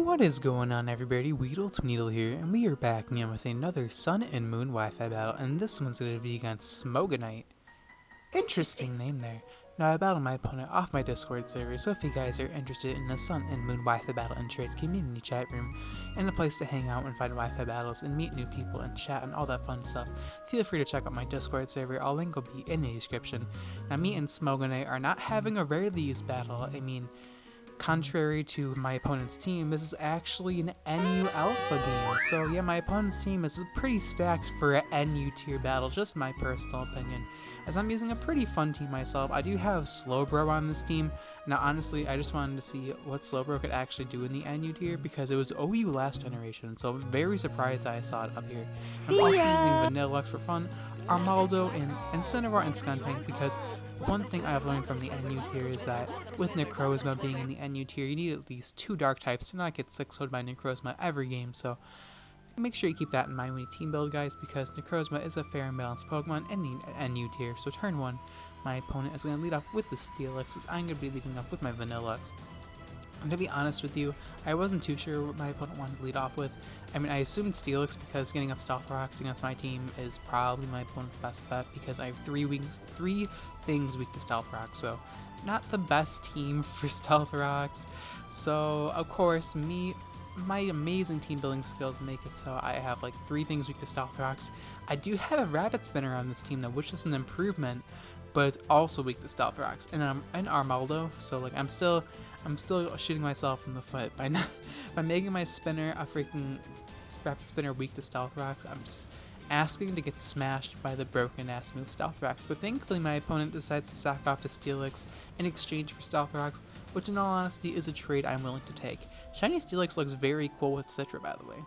What is going on, everybody? WeedleTwineedle here, and we are back again with another Sun and Moon Wi-Fi battle, and this one's going to be against Smogonite. Interesting name there. Now, I battled my opponent off my Discord server, so if you guys are interested in the Sun and Moon Wi-Fi battle and trade community chat room, and a place to hang out and find Wi-Fi battles and meet new people and chat and all that fun stuff, feel free to check out my Discord server. All link will be in the description. Now, me and Smogonite are not having a rarely used battle. Contrary to my opponent's team, this is actually an NU Alpha game. So yeah, my opponent's team is pretty stacked for an NU tier battle, just my personal opinion, as I'm using a pretty fun team myself. I do have Slowbro on this team. Now honestly, I just wanted to see what Slowbro could actually do in the NU tier because it was OU last generation, so I'm very surprised that I saw it up here. I'm also using Vanilla for fun, Armaldo, and Incineroar and Skuntank because one thing I've learned from the NU tier is that with Necrozma being in the NU tier, you need at least 2 dark types to not get 6-0'd by Necrozma every game, so make sure you keep that in mind when you team build, guys, because Necrozma is a fair and balanced Pokemon in the NU tier. So turn 1, my opponent is going to lead off with the Steelix, as I'm going to be leading off with my Vanillux. And to be honest with you, I wasn't too sure what my opponent wanted to lead off with. I assumed Steelix because getting up Stealth Rocks against my team is probably my opponent's best bet because I have 3 things weak to Stealth Rocks, so not the best team for Stealth Rocks. So, of course, my amazing team building skills make it so I have like 3 things weak to Stealth Rocks. I do have a Rabbit Spinner on this team though, which is an improvement, but it's also weak to Stealth Rocks. And I'm in Armaldo, so like I'm still shooting myself in the foot by making my spinner a freaking Rapid Spinner weak to Stealth Rocks. I'm just asking to get smashed by the broken ass move Stealth Rocks. But thankfully my opponent decides to sack off the Steelix in exchange for Stealth Rocks, which in all honesty is a trade I'm willing to take. Shiny Steelix looks very cool with Citra, by the way.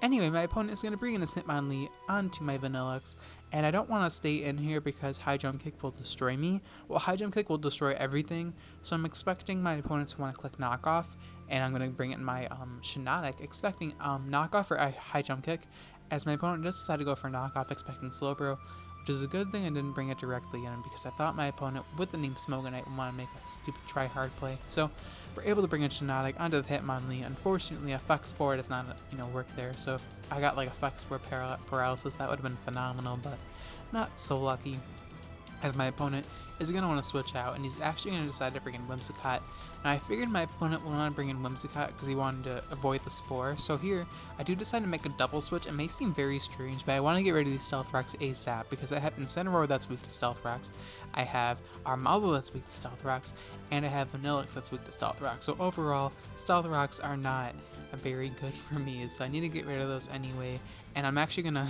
Anyway, my opponent is going to bring in his Hitmonlee onto my Vanillux, and I don't want to stay in here because High Jump Kick will destroy me. Well, High Jump Kick will destroy everything, so I'm expecting my opponent to want to click Knockoff, and I'm going to bring in my Shiinotic, expecting Knockoff or a High Jump Kick, as my opponent just decided to go for Knockoff, expecting Slowbro, which is a good thing I didn't bring it directly in because I thought my opponent with the name Smogonite would want to make a stupid try-hard play. So we're able to bring in Shiinotic onto the Hitmonlee. Unfortunately, Effect Spore does not work there, so if I got like Effect Spore paralysis, that would have been phenomenal, but not so lucky, as my opponent is going to want to switch out, and he's actually going to decide to bring in Whimsicott. Now I figured my opponent would want to bring in Whimsicott because he wanted to avoid the Spore, so here I do decide to make a double switch. It may seem very strange, but I want to get rid of these Stealth Rocks ASAP because I have Incineroar that's weak to Stealth Rocks, I have Armaldo that's weak to Stealth Rocks, and I have Vanillix that's weak to Stealth Rocks. So overall, Stealth Rocks are not very good for me, so I need to get rid of those anyway, and I'm actually going to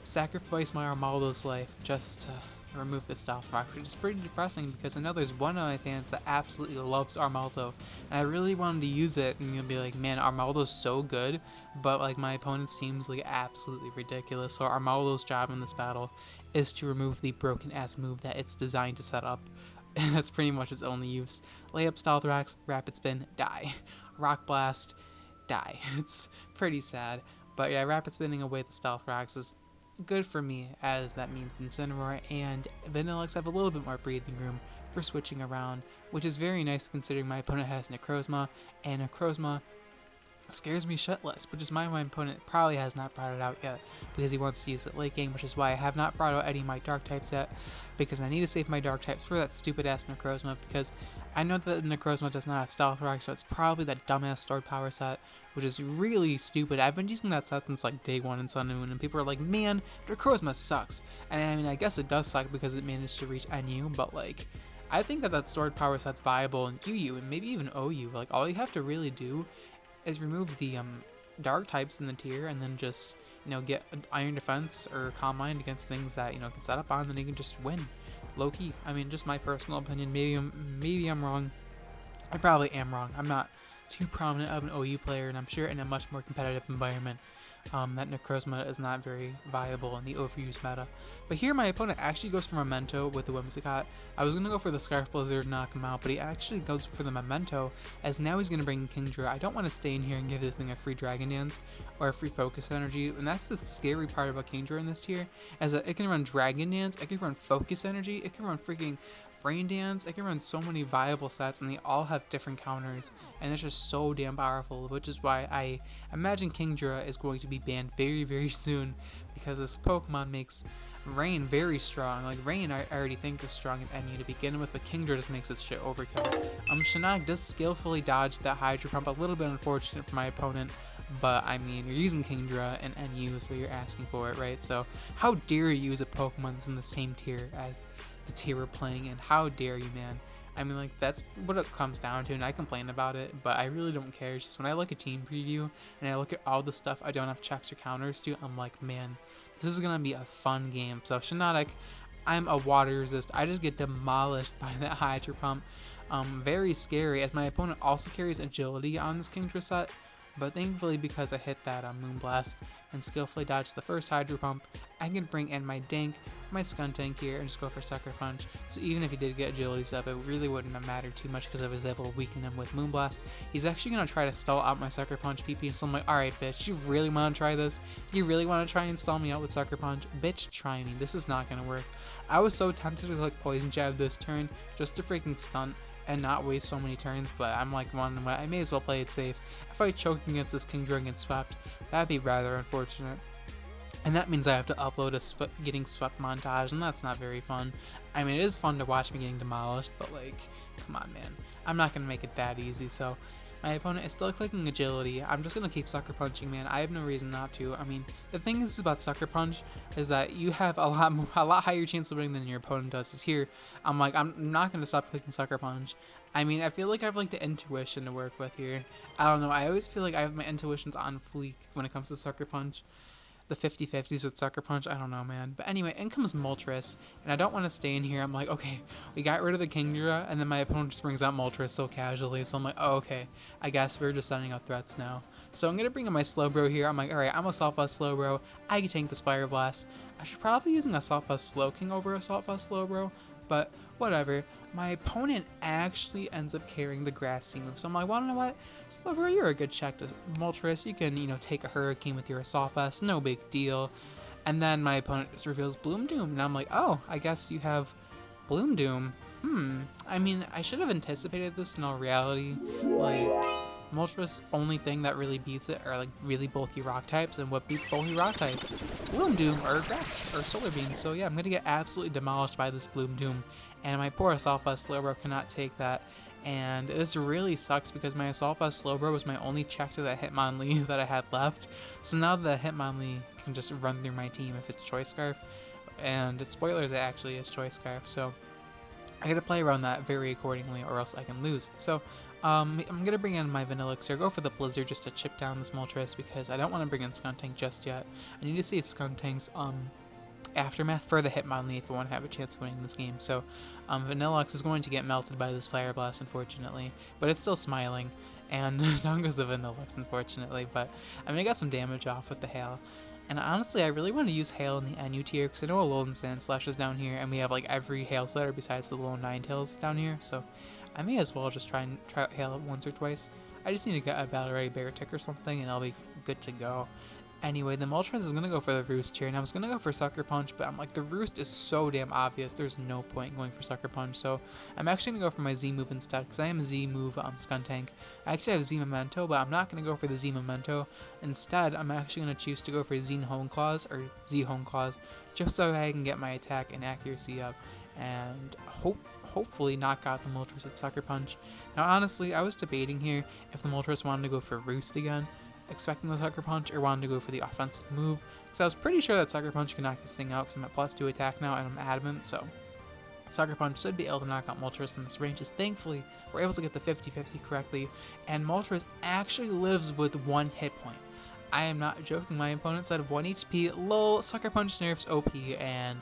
sacrifice my Armaldo's life just to remove the Stealth Rock, which is pretty depressing because I know there's one of my fans that absolutely loves Armaldo, and I really wanted to use it, and you'll be like, man, Armaldo's so good, but like my opponent's team's like absolutely ridiculous, so Armaldo's job in this battle is to remove the broken ass move that it's designed to set up, and that's pretty much its only use. Lay up Stealth Rocks, Rapid Spin, die. Rock Blast, die. It's pretty sad, but yeah, Rapid Spinning away the Stealth Rocks is good for me, as that means Incineroar and Vanillix have a little bit more breathing room for switching around, which is very nice considering my opponent has Necrozma, and Necrozma scares me shitless, which is why my opponent probably has not brought it out yet, because he wants to use it late game, which is why I have not brought out any of my dark types yet, because I need to save my dark types for that stupid ass Necrozma, because I know that Necrozma does not have Stealth Rock, so it's probably that dumbass stored power set, which is really stupid. I've been using that set since like day 1 in Sun and Moon, and people are like, man, Necrozma sucks. And I guess it does suck because it managed to reach NU, but like, I think that stored power set's viable in UU and maybe even OU. Like, all you have to really do is remove the dark types in the tier, and then just get Iron Defense or Calm Mind against things that can set up on, then you can just win. Low key. Just my personal opinion. Maybe I'm wrong. I probably am wrong. I'm not too prominent of an OU player, and I'm sure in a much more competitive environment that Necrozma is not very viable in the overused meta. But here my opponent actually goes for Memento with the Whimsicott. I was going to go for the Scarf Blizzard to knock him out, but he actually goes for the Memento, as now he's going to bring Kingdra. I don't want to stay in here and give this thing a free Dragon Dance or a free Focus Energy, and that's the scary part about Kingdra in this tier, as it can run Dragon Dance, it can run Focus Energy, it can run freaking Rain Dance, it can run so many viable sets, and they all have different counters, and it's just so damn powerful, which is why I imagine Kingdra is going to be banned very, very soon, because this Pokemon makes Rain very strong. Like, Rain I already think is strong in NU to begin with, but Kingdra just makes this shit overkill. Shinnok does skillfully dodge that Hydro Pump, a little bit unfortunate for my opponent, but I mean, you're using Kingdra and NU, so you're asking for it, right? So how dare you use a Pokemon that's in the same tier as the tier we're playing in? How dare you, man? I mean, like, that's what it comes down to, and I complain about it, but I really don't care. It's just when I look at team preview and I look at all the stuff I don't have checks or counters to, I'm like, man, this is gonna be a fun game. So Shinnok, I'm a water resist. I just get demolished by that Hydro Pump. Very scary, as my opponent also carries agility on this Kingdra set, but thankfully, because I hit that Moonblast and skillfully dodged the first Hydro Pump, I can bring in my Dink, my Skuntank here, and just go for Sucker Punch. So even if he did get agility up, it really wouldn't have mattered too much because I was able to weaken him with Moonblast. He's actually going to try to stall out my Sucker Punch PP, so I'm like, alright bitch, you really want to try this? You really want to try and stall me out with Sucker Punch? Bitch, try me. This is not going to work. I was so tempted to like Poison Jab this turn just to freaking stunt and not waste so many turns, but I'm like, I may as well play it safe. If I choke against this Kingdra and get swept, that'd be rather unfortunate. And that means I have to upload a getting swept montage, and that's not very fun. I mean, it is fun to watch me getting demolished, but like, come on, man. I'm not going to make it that easy, so my opponent is still clicking agility. I'm just going to keep Sucker Punching, man. I have no reason not to. I mean, the thing is about Sucker Punch is that you have a lot higher chance of winning than your opponent does. Is here, I'm like, I'm not going to stop clicking Sucker Punch. I mean, I feel like I have like the intuition to work with here. I don't know. I always feel like I have my intuitions on fleek when it comes to Sucker Punch. The 50-50s with Sucker Punch, I don't know, man. But anyway, in comes Moltres, and I don't want to stay in here. I'm like, okay, we got rid of the Kingdra, and then my opponent just brings out Moltres so casually, so I'm like, oh, okay, I guess we're just sending out threats now. So I'm going to bring in my Slowbro here. I'm like, alright, I'm Assault Vest Slowbro. I can tank this Fire Blast. I should probably be using Assault Vest Slowking over Assault Vest Slowbro, but whatever. My opponent actually ends up carrying the Grassy move, so I'm like, well, you know what? Slowbro, you're a good check to Moltres. You can, take a Hurricane with your Assault Vest, no big deal. And then my opponent just reveals Bloom Doom, and I'm like, oh, I guess you have Bloom Doom. I mean, I should have anticipated this in all reality. Like, Moltres' only thing that really beats it are like really bulky rock types, and what beats bulky rock types? Bloom Doom or Grass or Solar Beam. So yeah, I'm gonna get absolutely demolished by this Bloom Doom, and my poor Assault Vest Slowbro cannot take that. And this really sucks because my Assault Vest Slowbro was my only check to that Hitmonlee that I had left. So now the Hitmonlee can just run through my team if it's Choice Scarf, and spoilers, it actually is Choice Scarf. So I gotta play around that very accordingly, or else I can lose. So I'm gonna bring in my Vanillixir, go for the Blizzard just to chip down this Moltres because I don't want to bring in Skuntank just yet. I need to save Skuntank's Aftermath for the Hitmonlee if I want to have a chance of winning this game. So Vanillux is going to get melted by this Fire Blast, unfortunately, but it's still smiling, and down goes the Vanillux, unfortunately, but I mean, I got some damage off with the Hail. And honestly, I really want to use Hail in the NU tier, because I know Alolan Sandslash is down here, and we have like every Hail setter besides the Lone Ninetales down here, so I may as well just try out Hail once or twice. I just need to get a Battle Ready Bear Tick or something, and I'll be good to go. Anyway, the Moltres is going to go for the Roost here, and I was going to go for Sucker Punch, but I'm like, the Roost is so damn obvious, there's no point in going for Sucker Punch, so I'm actually going to go for my Z move instead, because I am a Z move Skuntank. I actually have Z Memento, but I'm not going to go for the Z Memento. Instead, I'm actually going to choose to go for Z Hone Claws, or Z Hone Claws, just so I can get my attack and accuracy up, and hopefully knock out the Moltres with Sucker Punch. Now, honestly, I was debating here if the Moltres wanted to go for Roost again, expecting the Sucker Punch, or wanted to go for the offensive move, because I was pretty sure that Sucker Punch can knock this thing out, because I'm at +2 attack now, and I'm adamant, so Sucker Punch should be able to knock out Moltres in this range, as thankfully we're able to get the 50-50 correctly, and Moltres actually lives with 1 hit point. I am not joking, my opponent said 1 HP, lol, Sucker Punch nerfs OP, and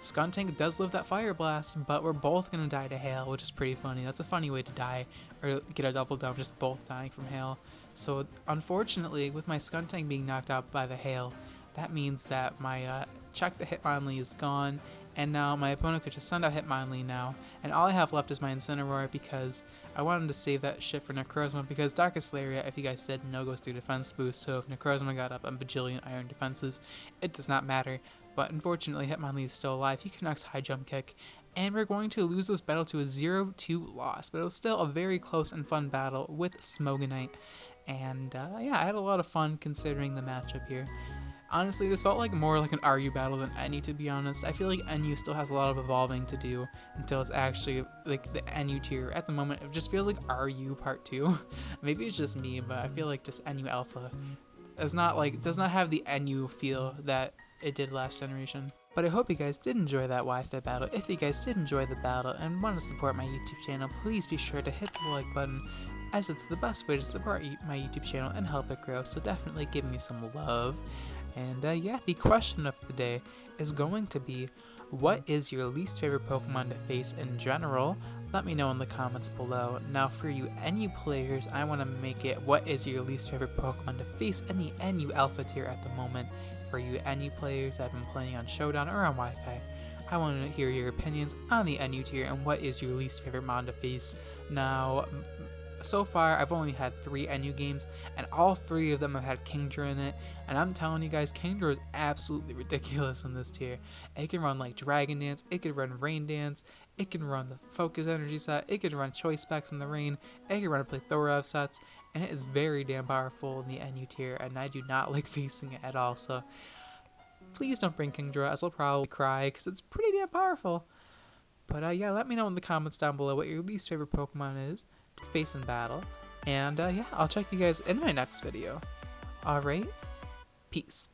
Skuntank does live that Fire Blast, but we're both going to die to Hail, which is pretty funny. That's a funny way to die, or get a double down, just both dying from Hail. So unfortunately, with my Skuntank being knocked out by the Hail, that means that my check the Hitmonlee is gone, and now my opponent could just send out Hitmonlee now, and all I have left is my Incineroar because I wanted to save that shit for Necrozma, because Darkest Lariat, if you guys didn't know, goes through defense boost, so if Necrozma got up a bajillion iron defenses, it does not matter. But unfortunately, Hitmonlee is still alive. He connects High Jump Kick, and we're going to lose this battle to a 0-2 loss, but it was still a very close and fun battle with Smogonite, and yeah, I had a lot of fun considering the matchup here. Honestly, this felt like more like an RU battle than NU, to be honest. I feel like NU still has a lot of evolving to do until it's actually like the NU tier. At the moment, it just feels like RU part 2. Maybe it's just me, but I feel like just NU Alpha does not have the NU feel that it did last generation. But I hope you guys did enjoy that Wi-Fi battle. If you guys did enjoy the battle and want to support my YouTube channel, please be sure to hit the like button, as it's the best way to support my YouTube channel and help it grow, so definitely give me some love. And yeah, the question of the day is going to be, what is your least favorite Pokemon to face in general? Let me know in the comments below. Now for you NU players, I want to make it, what is your least favorite Pokemon to face in the NU Alpha tier at the moment? For you NU players that have been playing on Showdown or on Wi-Fi, I want to hear your opinions on the NU tier and what is your least favorite mon to face. Now, so far, I've only had 3 NU games, and all 3 of them have had Kingdra in it, and I'm telling you guys, Kingdra is absolutely ridiculous in this tier. It can run like Dragon Dance, it can run Rain Dance, it can run the Focus Energy set, it can run Choice Specs in the Rain, it can run Plethora sets, and it is very damn powerful in the NU tier, and I do not like facing it at all, so please don't bring Kingdra, as I'll probably cry, because it's pretty damn powerful. But yeah, let me know in the comments down below what your least favorite Pokemon is to face in battle. And yeah, I'll check you guys in my next video. Alright, peace.